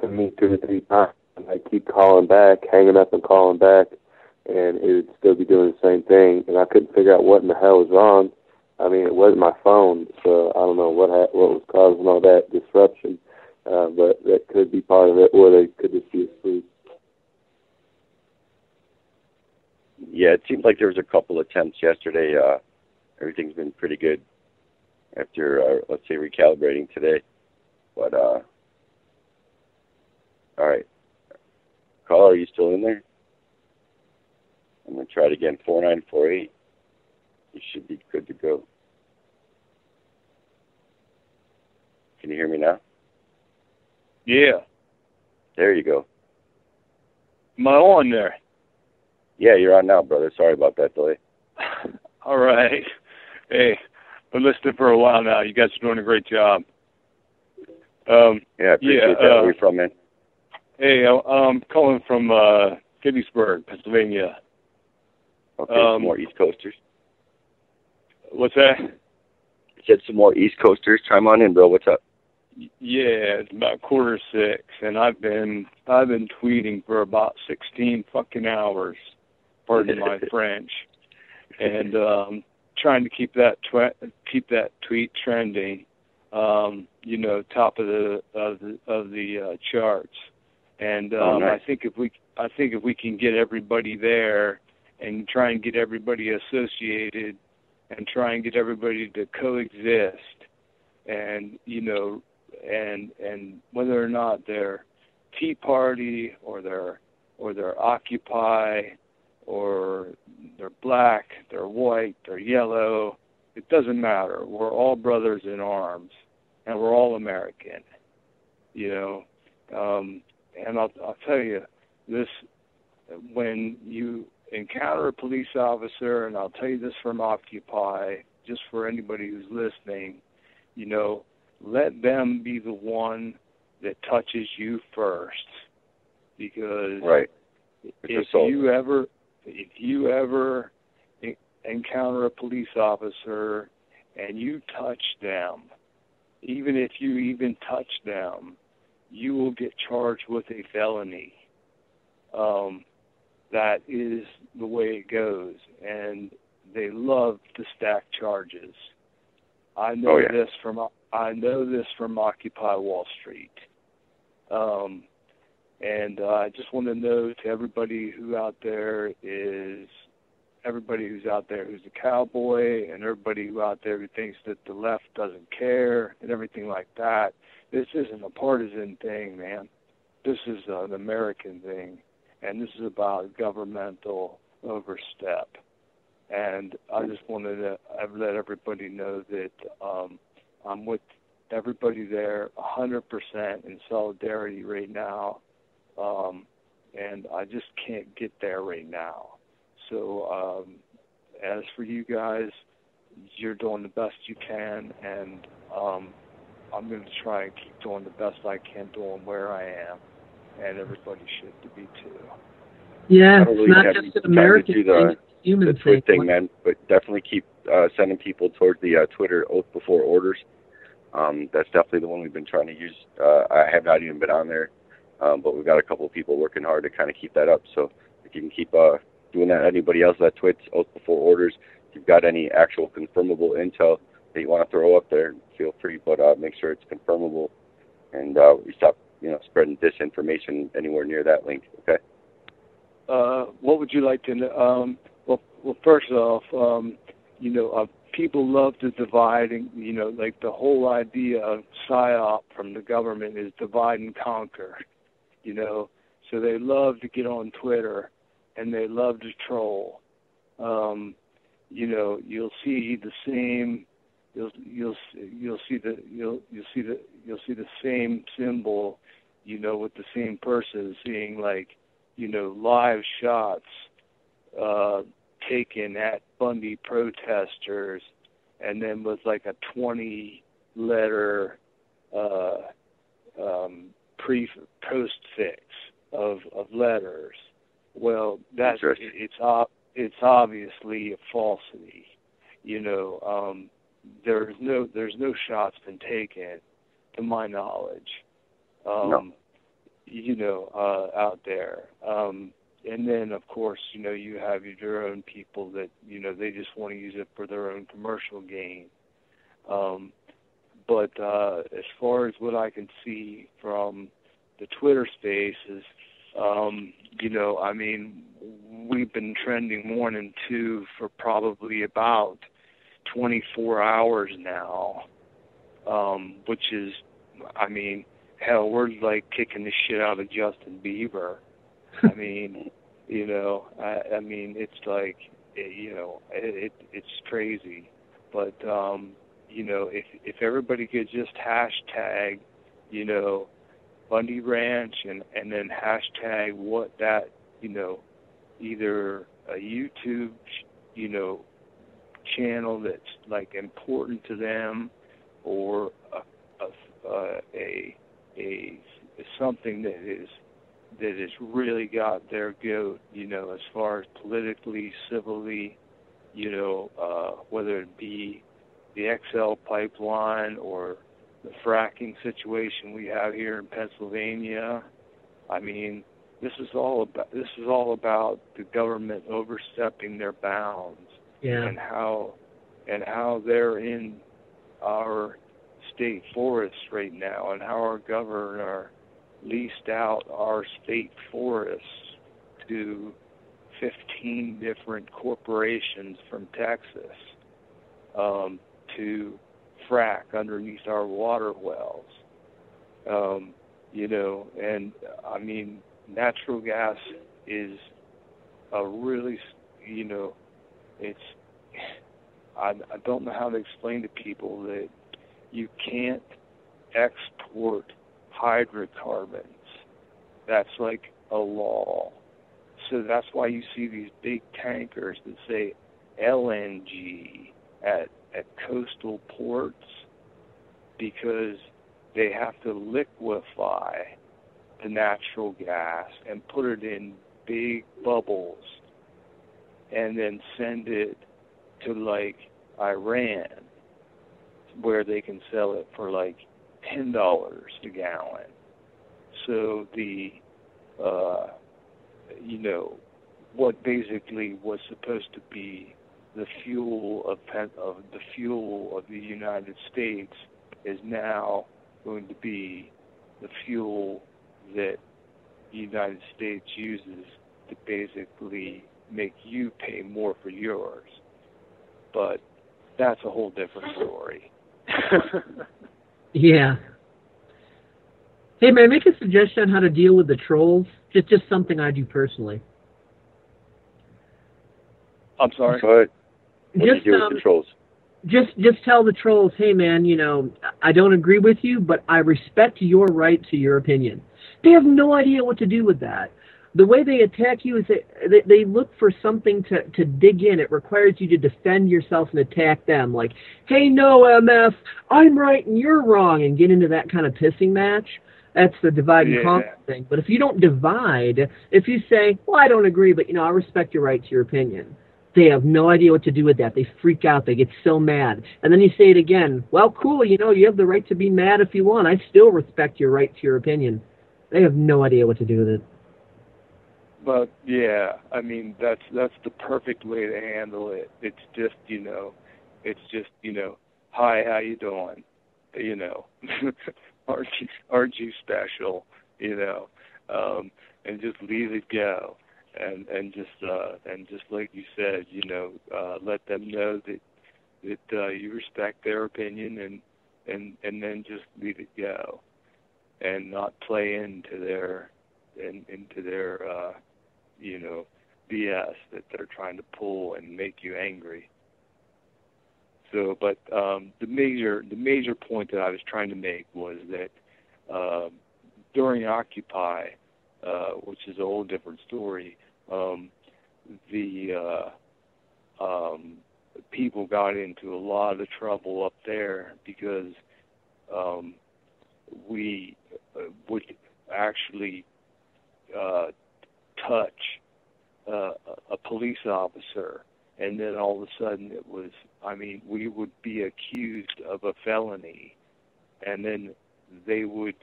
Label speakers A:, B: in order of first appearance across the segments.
A: to me 2 or 3 times. I keep calling back, hanging up and calling back, and it would still be doing the same thing. And I couldn't figure out what in the hell was wrong. I mean, it wasn't my phone, so I don't know what was causing all that disruption. But that could be part of it, or they could just be asleep.
B: Yeah, it seems like there was a couple attempts yesterday. Everything's been pretty good after, let's say, recalibrating today. But, all right. Caller, are you still in there? I'm going to try it again, 4948. You should be good to go. Can you hear me now?
C: Yeah.
B: There you go.
C: Am I on there?
B: Yeah, you're on now, brother. Sorry about that delay.
C: All right. Hey, been listening for a while now. You guys are doing a great job.
B: Yeah, I appreciate that. Where are you from, man?
C: Hey, I'm calling from Gettysburg, Pennsylvania.
B: Okay, some more East Coasters.
C: What's that?
B: You said some more East Coasters. Chime on in, bro. What's up?
C: Yeah, it's about 5:45, and I've been tweeting for about 16 fucking hours. Pardon my French, and trying to keep that tweet trending. Top of the charts, and
B: nice.
C: I think if we can get everybody there and try and get everybody associated and try and get everybody to coexist, and and whether or not they're Tea Party or they're Occupy or they're black, they're white, they're yellow, it doesn't matter. We're all brothers in arms, and we're all American, And I'll tell you this: when you encounter a police officer, and I'll tell you this from Occupy, just for anybody who's listening, let them be the one that touches you first, because
B: right.
C: if you ever encounter a police officer and you touch them, even if you even touch them, you will get charged with a felony. That is the way it goes, and they love to stack charges. I know this from Occupy Wall Street, and I just want to know to everybody who's out there who's a cowboy, and everybody who out there who thinks that the left doesn't care and everything like that. This isn't a partisan thing, man. This is an American thing, and this is about governmental overstep. And I just wanted to let everybody know that I'm with everybody there 100% in solidarity right now, and I just can't get there right now. So as for you guys, you're doing the best you can, and I'm going to try and keep doing the best I can doing where I am, and everybody should be too.
D: Yeah, it's not just an American thing, it's a human
B: thing, man. But definitely keep sending people towards the Twitter Oath Before Orders. That's definitely the one we've been trying to use. I have not even been on there, but we've got a couple of people working hard to kind of keep that up. So if you can keep doing that, anybody else that tweets Oath Before Orders, if you've got any actual confirmable intel that you want to throw up there, feel free, but make sure it's confirmable, and we stop spreading disinformation anywhere near that link. Okay.
C: What would you like to know? Well, first off, people love to divide, and like the whole idea of PSYOP from the government is divide and conquer. So they love to get on Twitter and they love to troll. You'll see the same. You'll see the same symbol, with the same person seeing live shots taken at Bundy protesters, and then with a 20-letter postfix of letters. Well, it's obviously a falsity. There's no shots been taken, to my knowledge.
B: No.
C: out there. And then, of course, you have your own people that, they just want to use it for their own commercial gain. But as far as what I can see from the Twitter space is, we've been trending 1 and 2 for probably about 24 hours now, which is, hell, we're like kicking the shit out of Justin Bieber. It's like, it's crazy. But, if everybody could just hashtag, Bundy Ranch and then hashtag what that, either a YouTube, channel that's like important to them, or a something that has really got their goat, as far as politically, civilly, whether it be the XL pipeline or the fracking situation we have here in Pennsylvania. This is all about the government overstepping their bounds, and how they're in our state forests right now, and how our governor leased out our state forests to 15 different corporations from Texas to frack underneath our water wells. Natural gas is a really, I don't know how to explain to people that you can't export hydrocarbons. That's like a law. So that's why you see these big tankers that say LNG at coastal ports, because they have to liquefy the natural gas and put it in big bubbles and then send it to like Iran, where they can sell it for like $10 a gallon. So the what basically was supposed to be the fuel of the United States is now going to be the fuel that the United States uses to basically make you pay more for yours. But that's a whole different story.
D: Yeah. Hey, may I make a suggestion on how to deal with the trolls? Just something I do personally.
C: I'm sorry?
B: Go ahead. What do you do with the trolls?
D: Just tell the trolls, hey man, I don't agree with you, but I respect your right to your opinion. They have no idea what to do with that. The way they attack you is they look for something to dig in. It requires you to defend yourself and attack them. Like, hey, no, MF, I'm right and you're wrong, and get into that kind of pissing match. That's the divide and conquer thing. But if you don't divide, if you say, well, I don't agree, but, I respect your right to your opinion, they have no idea what to do with that. They freak out. They get so mad. And then you say it again. Well, cool, you have the right to be mad if you want. I still respect your right to your opinion. They have no idea what to do with it.
C: But yeah, that's the perfect way to handle it. It's just, hi, how you doing? Aren't you special? And just leave it go, and just like you said, let them know that you respect their opinion, and then just leave it go, and not play into their BS that they're trying to pull and make you angry. So, but the major point that I was trying to make was that during Occupy, which is a whole different story, the people got into a lot of trouble up there because we would actually touch a police officer, and then all of a sudden it was, we would be accused of a felony, and then they would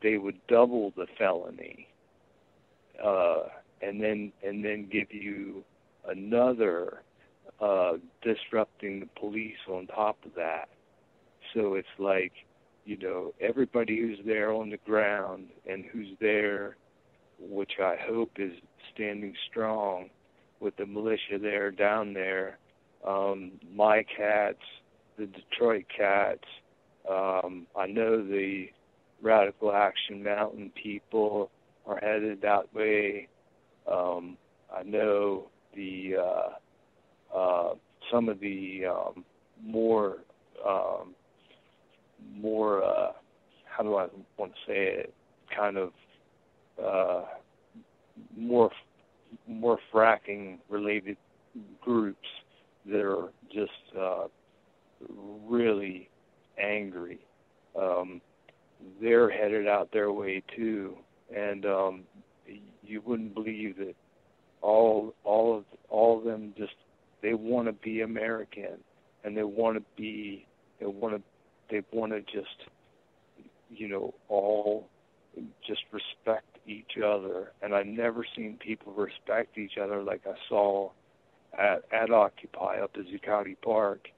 C: they would double the felony, and then give you another disrupting the police on top of that. So it's like, you know, everybody who's there on the ground and who's there, which I hope is standing strong with the militia there, down there, my cats, the Detroit Cats, I know the Radical Action Mountain people are headed that way. I know the some of the more how do I want to say it, kind of more fracking related groups that are just really angry. They're headed out their way too, and you wouldn't believe that all of them just, they want to be American, and they want to just, you know, all just respect each other. And I've never seen people respect each other like I saw at Occupy up at Zuccotti Park.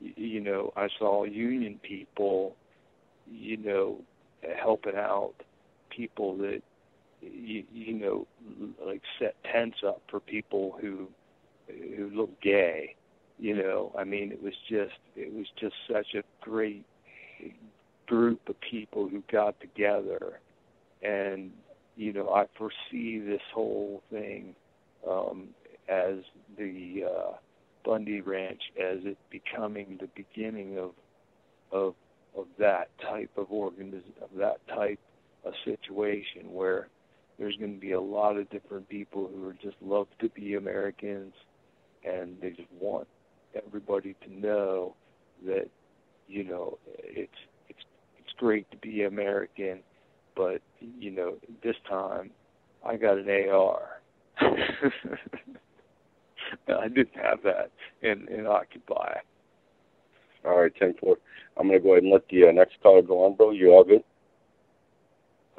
C: You know, I saw union people, you know, helping out people that, you know, like set tents up for people who look gay. You know, I mean, it was just such a great group of people who got together. And, you know, I foresee this whole thing as the Bundy Ranch, as it becoming the beginning of that type of organism, of that type of situation where there's going to be a lot of different people who are just love to be Americans, and they just want everybody to know that, you know, it's great to be American, but, you know, this time I got an AR. I didn't have that in Occupy.
B: All right, 10-4. I'm going to go ahead and let the next caller go on, bro. You all good?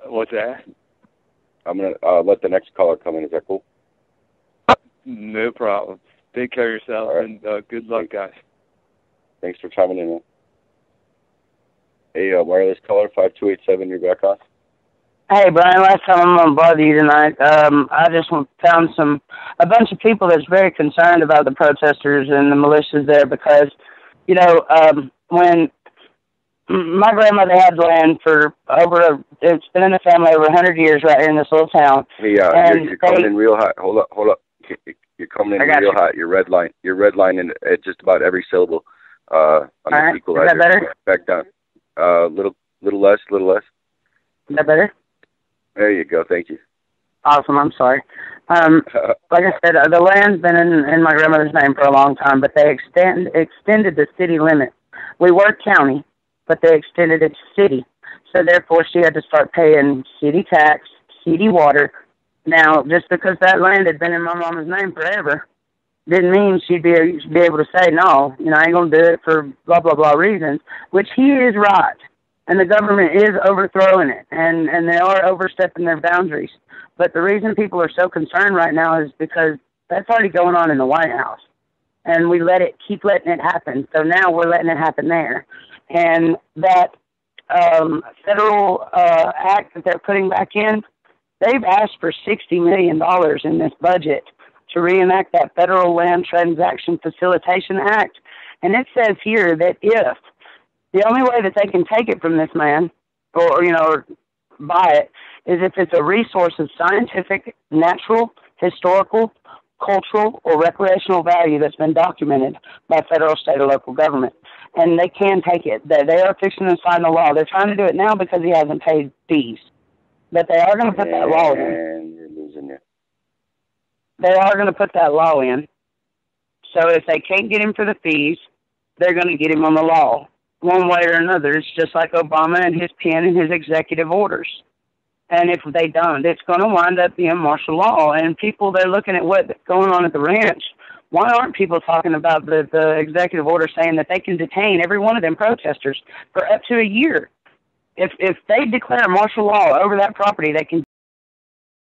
C: What's that?
B: I'm going to let the next caller come in. Is that cool?
C: No problem. Take care of yourself, right. And good luck, guys.
B: Thanks for chiming in, man. Hey, wireless caller, 5287, you're back on.
E: Hey, Brian, last time I'm going to bother you tonight. I just found a bunch of people that's very concerned about the protesters and the militias there because, you know, when my grandmother had land for it's been in the family over 100 years right here in this little town.
B: Hey, you're coming in real hot. Hold up. You're coming in real hot. You're redlining at just about every syllable. On the equalizer.
E: Is that better?
B: Back down. Little less.
E: Is that better?
B: There you go. Thank you.
E: Awesome. I'm sorry. Like I said, the land's been in my grandmother's name for a long time, but they extended the city limit. We were county, but they extended it to city. So therefore, she had to start paying city tax, city water. Now, just because that land had been in my mama's name forever, didn't mean she'd be able to say, no, you know, I ain't going to do it for blah, blah, blah reasons, which he is right. And the government is overthrowing it, and they are overstepping their boundaries. But the reason people are so concerned right now is because that's already going on in the White House. And we keep letting it happen. So now we're letting it happen there. And that federal act that they're putting back in, they've asked for $60 million in this budget to reenact that Federal Land Transaction Facilitation Act. And it says here that if the only way that they can take it from this man, or you know, or buy it, is if it's a resource of scientific, natural, historical, cultural, or recreational value that's been documented by federal, state, or local government. And they can take it. They are fixing to sign the law. They're trying to do it now because he hasn't paid fees. But they are going to put that law in.
B: And you're losing it.
E: They are going to put that law in. So if they can't get him for the fees, they're going to get him on the law. One way or another. It's just like Obama and his pen and his executive orders. And if they don't, it's going to wind up being martial law. And people, they're looking at what's going on at the ranch. Why aren't people talking about the executive order saying that they can detain every one of them protesters for up to a year? If they declare martial law over that property, they can